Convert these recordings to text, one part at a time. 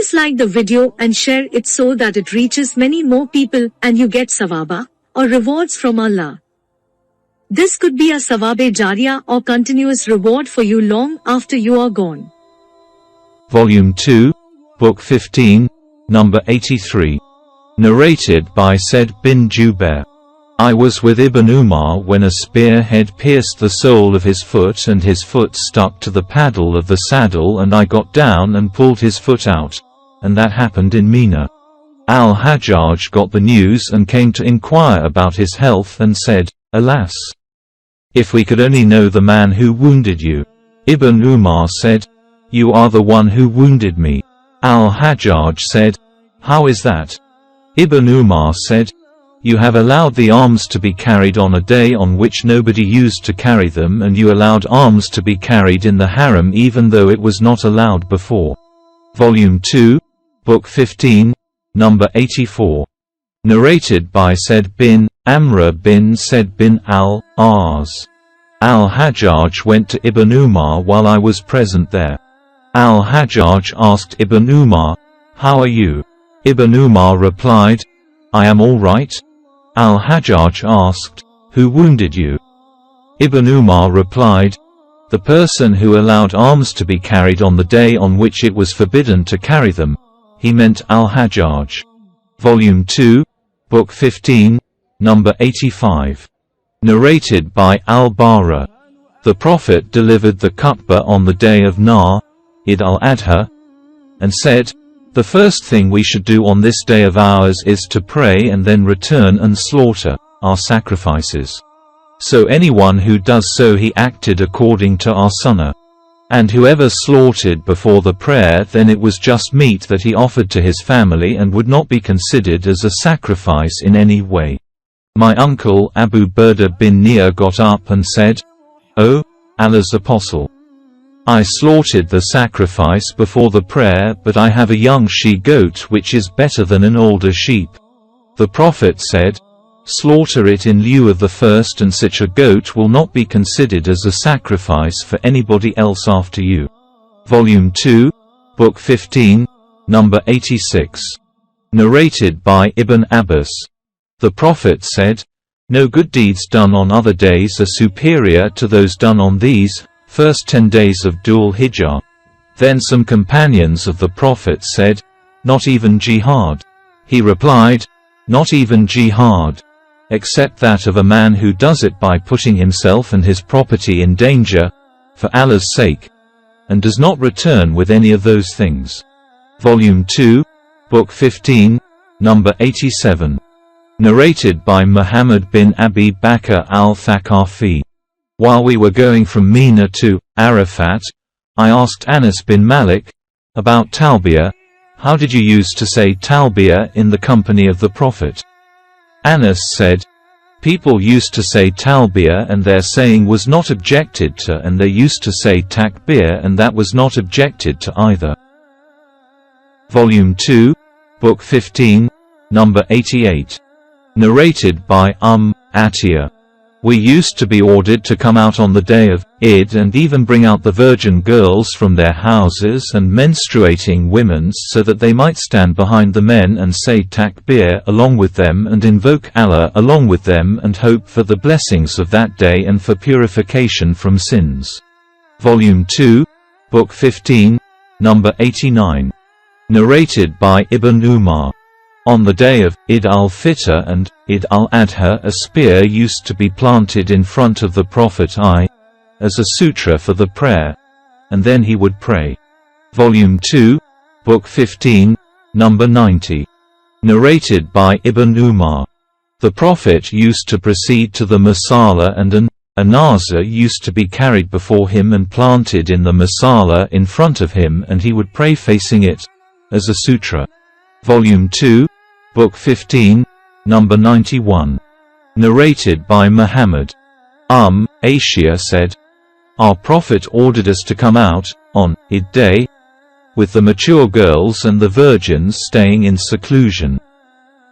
Please like the video and share it so that it reaches many more people and you get sawaba, or rewards from Allah. This could be a sawabe jariyah or continuous reward for you long after you are gone. Volume 2, Book 15, Number 83. Narrated by Said bin Jubair. I was with Ibn Umar when a spearhead pierced the sole of his foot and his foot stuck to the paddle of the saddle, and I got down and pulled his foot out, and that happened in Mina. Al-Hajjaj got the news and came to inquire about his health and said, Alas! If we could only know the man who wounded you. Ibn Umar said, You are the one who wounded me. Al-Hajjaj said, How is that? Ibn Umar said, You have allowed the arms to be carried on a day on which nobody used to carry them, and you allowed arms to be carried in the haram even though it was not allowed before. Volume 2, Book 15, Number 84. Narrated by Said bin Amr bin Said bin al-As. Al-Hajjaj went to Ibn Umar while I was present there. Al-Hajjaj asked Ibn Umar, How are you? Ibn Umar replied, I am all right. Al-Hajjaj asked, Who wounded you? Ibn Umar replied, The person who allowed arms to be carried on the day on which it was forbidden to carry them. He meant Al-Hajjaj. Volume 2, Book 15, Number 85. Narrated by Al-Bara. The Prophet delivered the khutbah on the day of Eid al-Adha, and said, The first thing we should do on this day of ours is to pray and then return and slaughter our sacrifices. So anyone who does so, he acted according to our sunnah. And whoever slaughtered before the prayer, then it was just meat that he offered to his family and would not be considered as a sacrifice in any way. My uncle Abu Burda bin Nia got up and said, O Allah's Apostle, I slaughtered the sacrifice before the prayer, but I have a young she-goat which is better than an older sheep. The Prophet said, Slaughter it in lieu of the first, and such a goat will not be considered as a sacrifice for anybody else after you. Volume 2, Book 15, Number 86. Narrated by Ibn Abbas. The Prophet said, No good deeds done on other days are superior to those done on these first 10 days of Dhul Hijjah. Then some companions of the Prophet said, Not even jihad. He replied, Not even jihad, except that of a man who does it by putting himself and his property in danger, for Allah's sake, and does not return with any of those things. Volume 2, Book 15, Number 87. Narrated by Muhammad bin Abi Bakr al-Thaqafi. While we were going from Mina to Arafat, I asked Anas bin Malik about Talbiyah. How did you use to say Talbiyah in the company of the Prophet? Anas said, People used to say Talbiyah and their saying was not objected to, and they used to say Takbir and that was not objected to either. Volume 2, Book 15, Number 88. Narrated by Atiyah. We used to be ordered to come out on the day of Eid and even bring out the virgin girls from their houses and menstruating women so that they might stand behind the men and say takbir along with them and invoke Allah along with them and hope for the blessings of that day and for purification from sins. Volume 2, Book 15, Number 89. Narrated by Ibn Umar. On the day of Eid al-Fitr and Eid al-Adha, a spear used to be planted in front of the Prophet as a sutra for the prayer, and then he would pray. Volume 2, Book 15, Number 90. Narrated by Ibn Umar. The Prophet used to proceed to the Masala, and an anaza used to be carried before him and planted in the Masala in front of him, and he would pray facing it as a sutra. Volume 2, Book 15, Number 91. Narrated by Muhammad. Aisha said, Our Prophet ordered us to come out, on Eid day, with the mature girls and the virgins staying in seclusion.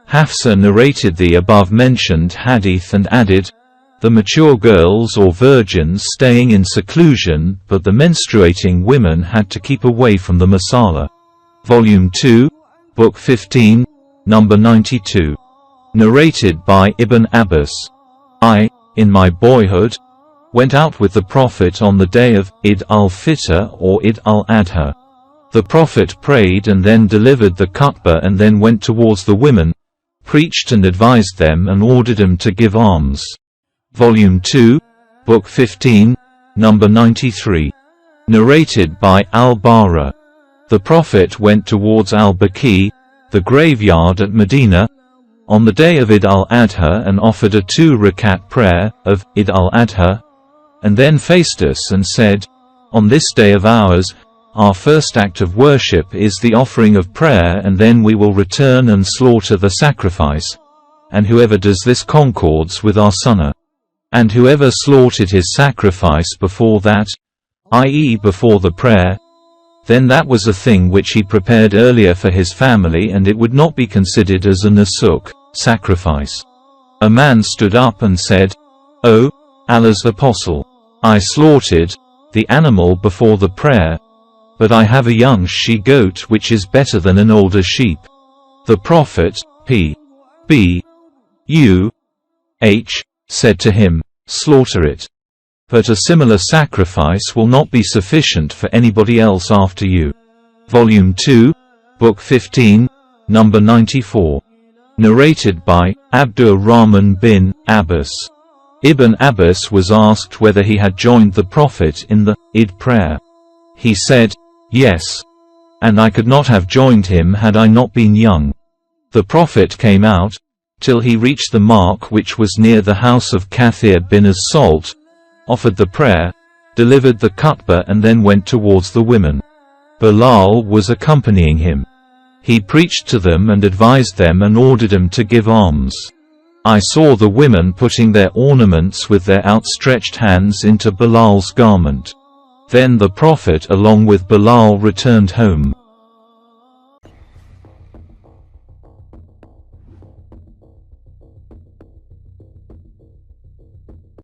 Hafsa narrated the above-mentioned hadith and added, The mature girls or virgins staying in seclusion, but the menstruating women had to keep away from the masala. Volume 2, Book 15, number 92. Narrated by Ibn Abbas. I, in my boyhood, went out with the Prophet on the day of Eid al-Fitr or Eid al-Adha. The Prophet prayed and then delivered the khutbah and then went towards the women, preached and advised them and ordered them to give alms. Volume 2, Book 15, number 93. Narrated by al-Bara. The Prophet went towards al-Baqi, the graveyard at Medina, on the day of Eid al-Adha and offered a 2-rakat prayer of Eid al-Adha, and then faced us and said, "On this day of ours, our first act of worship is the offering of prayer, and then we will return and slaughter the sacrifice, and whoever does this concords with our sunnah. And whoever slaughtered his sacrifice before that, i.e. before the prayer, then that was a thing which he prepared earlier for his family, and it would not be considered as a nusuk, sacrifice." A man stood up and said, "O Allah's Apostle, I slaughtered the animal before the prayer, but I have a young she-goat which is better than an older sheep." The Prophet, P.B.U.H., said to him, "Slaughter it. But a similar sacrifice will not be sufficient for anybody else after you." Volume 2, Book 15, number 94. Narrated by Abdur Rahman bin Abbas. Ibn Abbas was asked whether he had joined the Prophet in the Eid prayer. He said, "Yes. And I could not have joined him had I not been young." The Prophet came out, till he reached the mark which was near the house of Kathir bin as-Salt, offered the prayer, delivered the khutbah and then went towards the women. Bilal was accompanying him. He preached to them and advised them and ordered them to give alms. I saw the women putting their ornaments with their outstretched hands into Bilal's garment. Then the Prophet along with Bilal returned home.